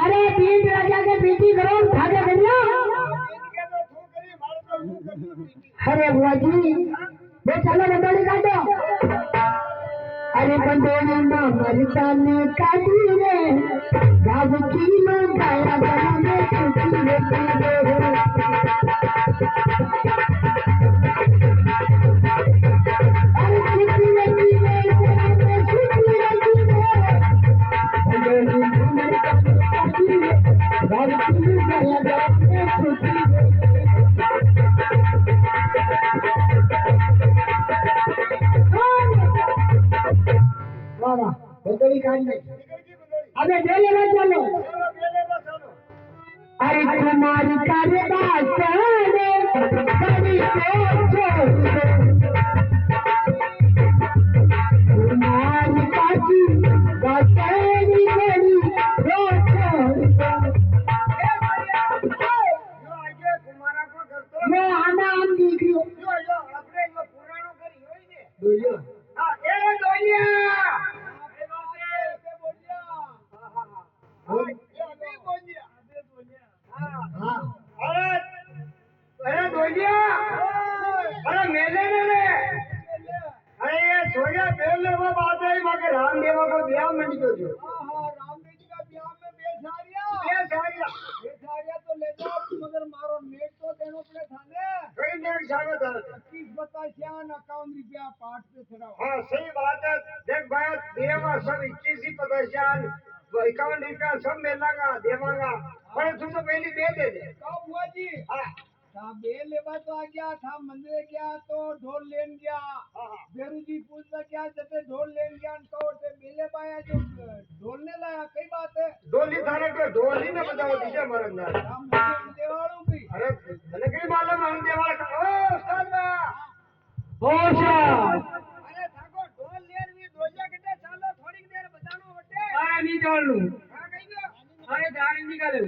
अरे तीन राजा के पीछे करो भागे भैया। अरे बुआ जी वो चलो बंदोली काटो। अरे बंदोली माँ मरता ने काटी रे गाज की लो गाया गला में खुशी होती रे। अरे खुशी होती रे खुशी होती रे बंदोली माँ मरता ने काटी रे गाज की लो गाया गला में खुशी बाबा बंदोली काट ले। अबे बेले मत चलो। अरे तुम्हारी कारबार चले बड़ी तुम्हारी काकी बतेरी बड़ी मैं आना हम देख लो बोलियो अरे बोलिया अरे मेले ने अरे ये सोया बेल वो बात है मगर रामदेव को ब्याह में नहीं जो रामदेव जी का ब्याह में बेसारिया तो ले जाओ मगर मारो नेट तो देनो पड़े थाने कई नेट सागा था 25 57 ₹51 पाठ पे चढ़ाओ। हाँ सही बात है देख भाई देवा सब 21 ही 51 सब मिलेगा देवांगा पर तू तो पहली दे दे कब बुआ जी हाँ था बेल लेवा तो आ गया था मंदिर गया तो ढोल लेन गया बेरू जी पूछता क्या जैसे ढोल लेन गया तो से बेले पाया जो ढोलने लाया कई बात है डोली थाने पे डोली ने बताओ दीजिए हमारे अंदर हम देवाड़ू भी अरे मैंने कहीं मालूम हम देवाड़ा का ओ उस्ताद बा अरे थाको ढोल लेन भी ढोलिया कितने चालो थोड़ी देर बतानो बटे अरे नहीं जान लूं हां कही गयो अरे दारी निकाले